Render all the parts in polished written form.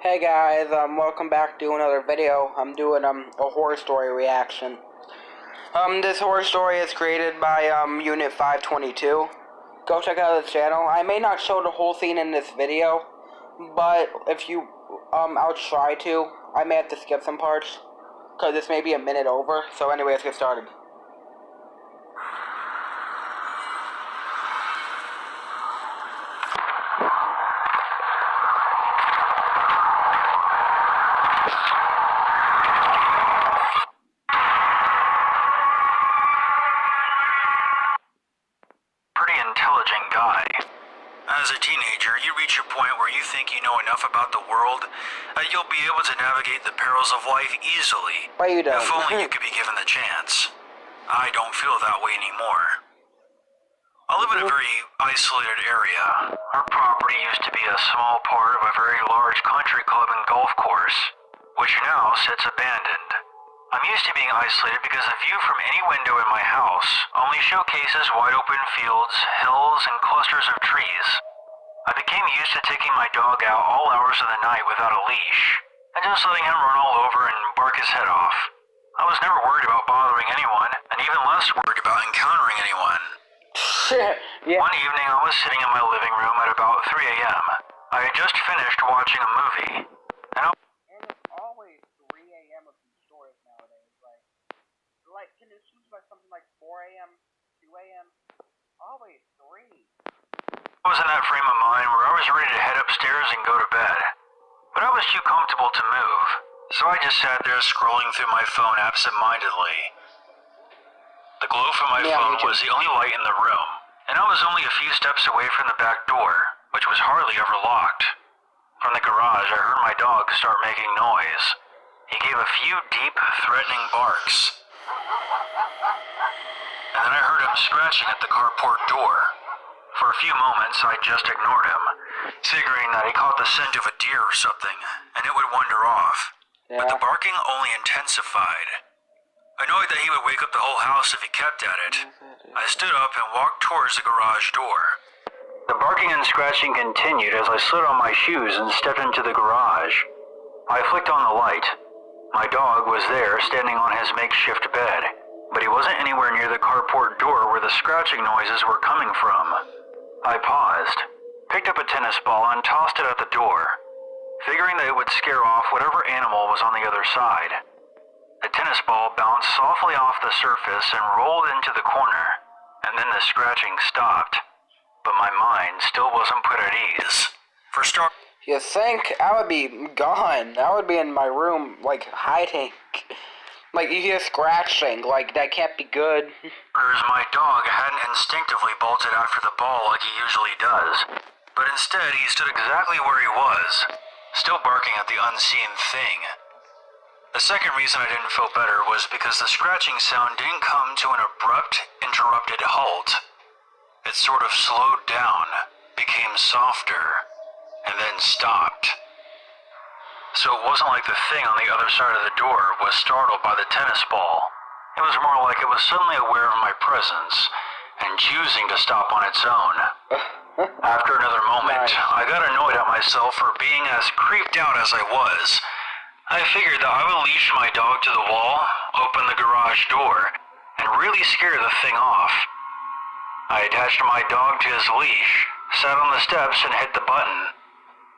Hey guys, welcome back to another video. I'm doing a horror story reaction. This horror story is created by Unit 522. Go check out this channel. I may not show the whole scene in this video, but if you I'll try to. I may have to skip some parts because this may be a minute over. So anyway, let's get started. Intelligent guy. As a teenager, you reach a point where you think you know enough about the world that you'll be able to navigate the perils of life easily. Why you don't? If only you could be given the chance. I don't feel that way anymore. I live in a very isolated area. Our property used to be a small part of a very large country club and golf course, which now sits abandoned. I'm used to being isolated because the view from any window in my house only showcases wide open fields, hills, and clusters of trees. I became used to taking my dog out all hours of the night without a leash, and just letting him run all over and bark his head off. I was never worried about bothering anyone, and even less worried about encountering anyone. Yeah. One evening I was sitting in my living room at about 3 a.m. I had just finished watching a movie, and Always 3 a.m. with these stories nowadays. Like, can it choose like something like 4 a.m., 2 a.m.? Always 3. I was in that frame of mind where I was ready to head upstairs and go to bed. But I was too comfortable to move, so I just sat there scrolling through my phone absent-mindedly. The glow from my phone was the only light in the room, and I was only a few steps away from the back door, which was hardly ever locked. From the garage, I heard my dog start making noise. He gave a few deep, threatening barks. And then I heard him scratching at the carport door. For a few moments, I just ignored him, figuring that he caught the scent of a deer or something, and it would wander off. Yeah. But the barking only intensified. Annoyed that he would wake up the whole house if he kept at it, I stood up and walked towards the garage door. The barking and scratching continued as I slid on my shoes and stepped into the garage. I flicked on the light. My dog was there, standing on his makeshift bed, but he wasn't anywhere near the carport door where the scratching noises were coming from. I paused, picked up a tennis ball and tossed it at the door, figuring that it would scare off whatever animal was on the other side. The tennis ball bounced softly off the surface and rolled into the corner, and then the scratching stopped. But my mind still wasn't put at ease. For start, You think I would be gone? I would be in my room, like, hiding. Like, you hear scratching, like, that can't be good. My dog hadn't instinctively bolted after the ball like he usually does, but instead he stood exactly where he was, still barking at the unseen thing. The second reason I didn't feel better was because the scratching sound didn't come to an abrupt, interrupted halt. It sort of slowed down, became softer, and then stopped. So it wasn't like the thing on the other side of the door was startled by the tennis ball. It was more like it was suddenly aware of my presence and choosing to stop on its own. After another moment, I got annoyed at myself for being as creeped out as I was. I figured that I would leash my dog to the wall, open the garage door, and really scare the thing off. I attached my dog to his leash, sat on the steps, and hit the button.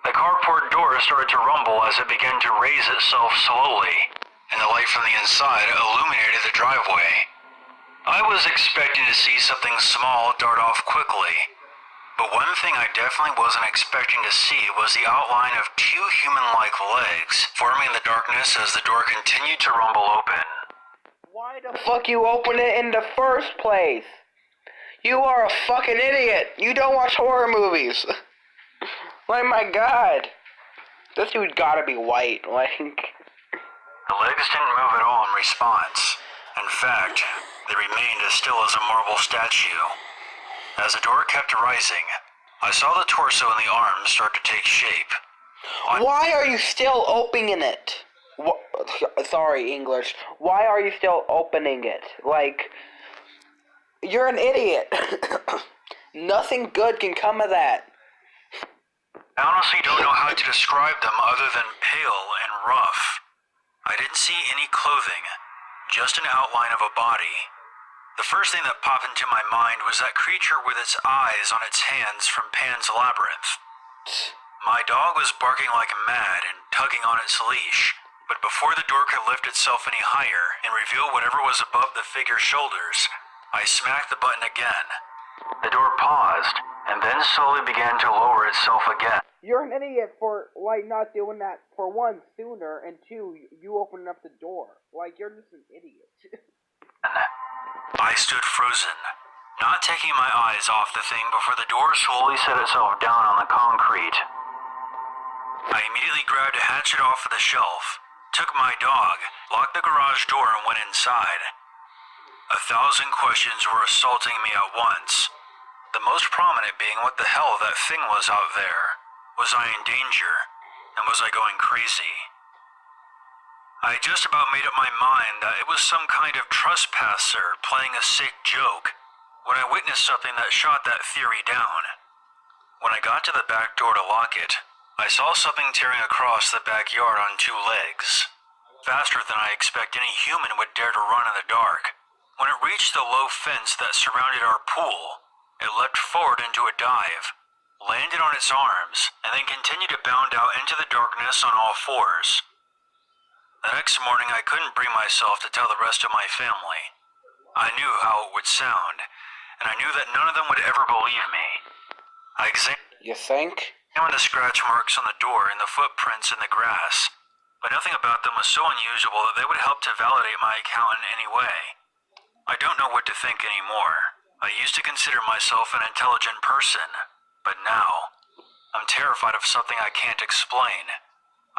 The carport door started to rumble as it began to raise itself slowly, and the light from the inside illuminated the driveway. I was expecting to see something small dart off quickly, but one thing I definitely wasn't expecting to see was the outline of two human-like legs forming in the darkness as the door continued to rumble open. Why the fuck you open it in the first place? You are a fucking idiot. You don't watch horror movies. Like, my god. This dude gotta be white, like. The legs didn't move at all in response. In fact, they remained as still as a marble statue. As the door kept rising, I saw the torso and the arms start to take shape. Why are you still opening it? Sorry, English. Why are you still opening it? Like, you're an idiot. Nothing good can come of that. I honestly don't know how to describe them other than pale and rough. I didn't see any clothing, just an outline of a body. The first thing that popped into my mind was that creature with its eyes on its hands from Pan's Labyrinth. My dog was barking like mad and tugging on its leash, but before the door could lift itself any higher and reveal whatever was above the figure's shoulders, I smacked the button again. The door paused, and then slowly began to lower itself again. You're an idiot for, like, not doing that, for one, sooner, and two, you opening up the door. Like, you're just an idiot. I stood frozen, not taking my eyes off the thing before the door slowly set itself down on the concrete. I immediately grabbed a hatchet off of the shelf, took my dog, locked the garage door, and went inside. 1,000 questions were assaulting me at once, the most prominent being what the hell that thing was out there. Was I in danger, and was I going crazy? I just about made up my mind that it was some kind of trespasser playing a sick joke when I witnessed something that shot that theory down. When I got to the back door to lock it, I saw something tearing across the backyard on 2 legs, faster than I expect any human would dare to run in the dark. When it reached the low fence that surrounded our pool, it leapt forward into a dive, landed on its arms, and then continued to bound out into the darkness on all 4s. The next morning I couldn't bring myself to tell the rest of my family. I knew how it would sound, and I knew that none of them would ever believe me. I examined You think? the scratch marks on the door and the footprints in the grass, but nothing about them was so unusual that they would help to validate my account in any way. I don't know what to think anymore. I used to consider myself an intelligent person, but now, I'm terrified of something I can't explain.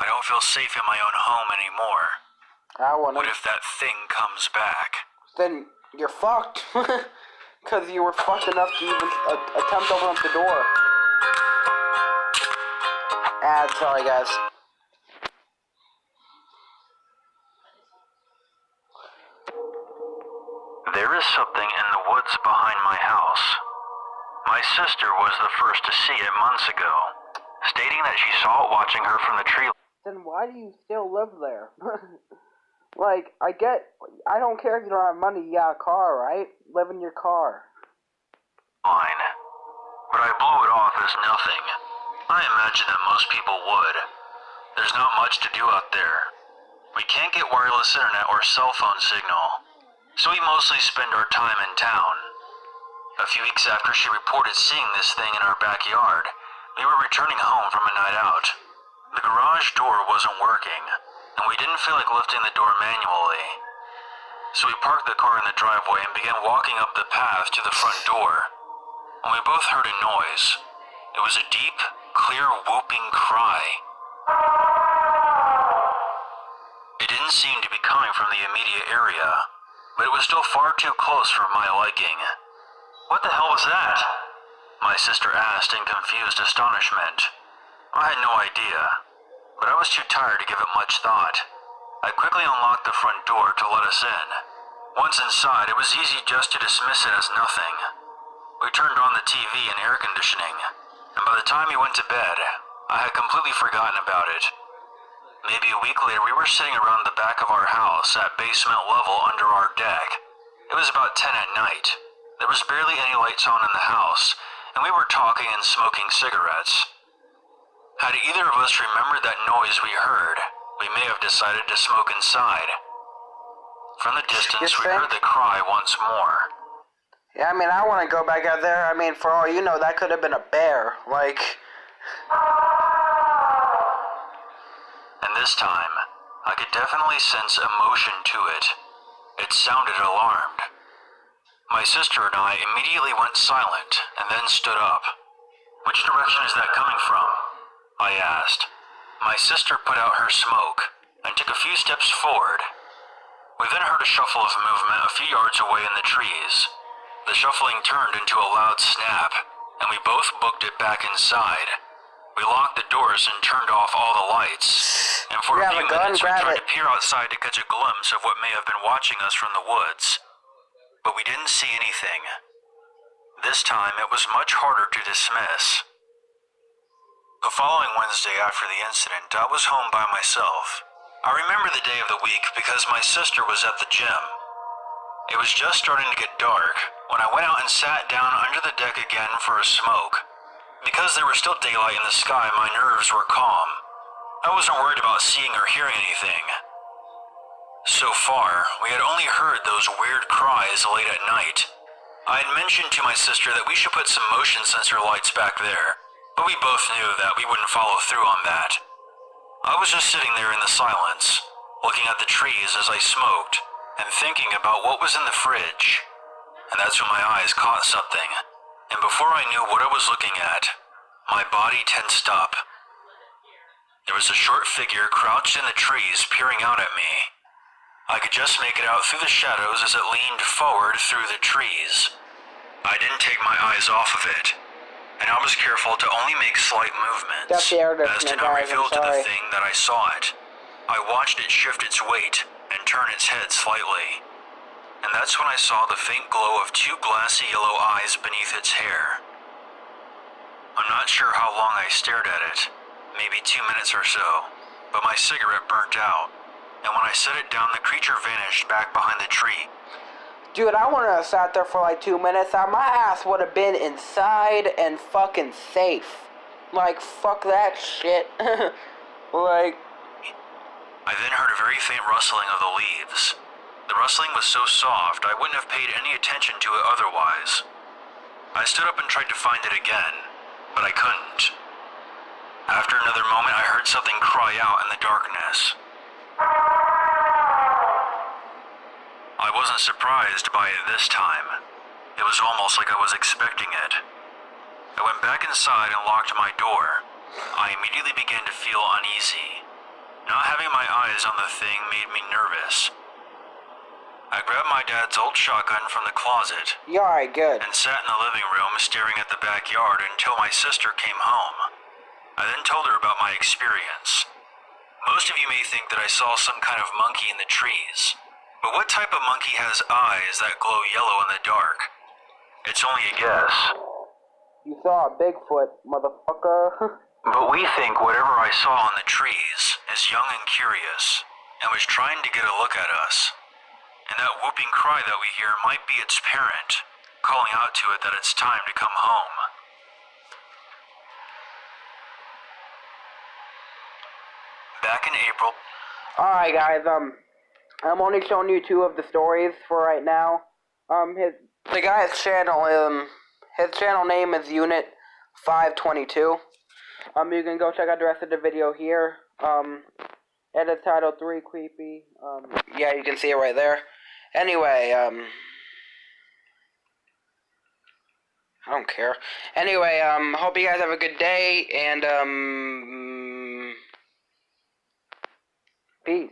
I don't feel safe in my own home anymore. What if that thing comes back? Then you're fucked. Because you were fucked enough to even attempt to open up the door. Sorry guys. There is something in the woods behind my house. My sister was the first to see it months ago, stating that she saw it watching her from the tree. Then why do you still live there? Like, I don't care if you don't have money, you got a car, right? Live in your car. Fine. But I blew it off as nothing. I imagine that most people would. There's not much to do out there. We can't get wireless internet or cell phone signal, so we mostly spend our time in town. A few weeks after she reported seeing this thing in our backyard, we were returning home from a night out. The garage door wasn't working, and we didn't feel like lifting the door manually. So we parked the car in the driveway and began walking up the path to the front door, when we both heard a noise. It was a deep, clear whooping cry. It didn't seem to be coming from the immediate area, but it was still far too close for my liking. What the hell was that? My sister asked in confused astonishment. I had no idea, but I was too tired to give it much thought. I quickly unlocked the front door to let us in. Once inside, it was easy just to dismiss it as nothing. We turned on the TV and air conditioning, and by the time we went to bed, I had completely forgotten about it. Maybe a week later, we were sitting around the back of our house at basement level under our deck. It was about 10 at night. There was barely any lights on in the house, and we were talking and smoking cigarettes. Had either of us remembered that noise we heard, we may have decided to smoke inside. From the distance, we heard the cry once more. Yeah, I mean, I want to go back out there. I mean, for all you know, that could have been a bear. Like... And this time, I could definitely sense emotion to it. It sounded alarmed. My sister and I immediately went silent and then stood up. Which direction is that coming from? I asked. My sister put out her smoke and took a few steps forward. We then heard a shuffle of movement a few yards away in the trees. The shuffling turned into a loud snap, and we both booked it back inside. We locked the doors and turned off all the lights, and for a few minutes we tried to peer outside to catch a glimpse of what may have been watching us from the woods. But we didn't see anything. This time it was much harder to dismiss. The following Wednesday after the incident, I was home by myself. I remember the day of the week because my sister was at the gym. It was just starting to get dark when I went out and sat down under the deck again for a smoke. Because there was still daylight in the sky, my nerves were calm. I wasn't worried about seeing or hearing anything. So far, we had only heard those weird cries late at night. I had mentioned to my sister that we should put some motion sensor lights back there, but we both knew that we wouldn't follow through on that. I was just sitting there in the silence, looking at the trees as I smoked, and thinking about what was in the fridge. And that's when my eyes caught something, and before I knew what I was looking at, my body tensed up. There was a short figure crouched in the trees peering out at me. I could just make it out through the shadows as it leaned forward through the trees. I didn't take my eyes off of it, and I was careful to only make slight movements That's the air as to conditioner, not guys, reveal I'm to the sorry. thing that I saw it. I watched it shift its weight and turn its head slightly, and that's when I saw the faint glow of two glassy yellow eyes beneath its hair. I'm not sure how long I stared at it, maybe 2 minutes or so, but my cigarette burnt out, and when I set it down, the creature vanished back behind the tree. Dude, I wouldn't have sat there for like 2 minutes. My ass would have been inside and fucking safe. Like, fuck that shit. Like, I then heard a very faint rustling of the leaves. The rustling was so soft, I wouldn't have paid any attention to it otherwise. I stood up and tried to find it again, but I couldn't. After another moment, I heard something cry out in the darkness. I wasn't surprised by it this time. It was almost like I was expecting it. I went back inside and locked my door. I immediately began to feel uneasy. Not having my eyes on the thing made me nervous. I grabbed my dad's old shotgun from the closet you're alright, good. and sat in the living room staring at the backyard until my sister came home. I then told her about my experience. Most of you may think that I saw some kind of monkey in the trees, but what type of monkey has eyes that glow yellow in the dark? It's only a guess. You saw a Bigfoot, motherfucker. But we think whatever I saw in the trees is young and curious, and was trying to get a look at us. And that whooping cry that we hear might be its parent, calling out to it that it's time to come home. Back in April. Alright, guys, I'm only showing you 2 of the stories for right now. The guy's channel, his channel name is Unit 522. You can go check out the rest of the video here. Edit title 3 creepy. Yeah, you can see it right there. Anyway, I don't care. Anyway, hope you guys have a good day, and, peace.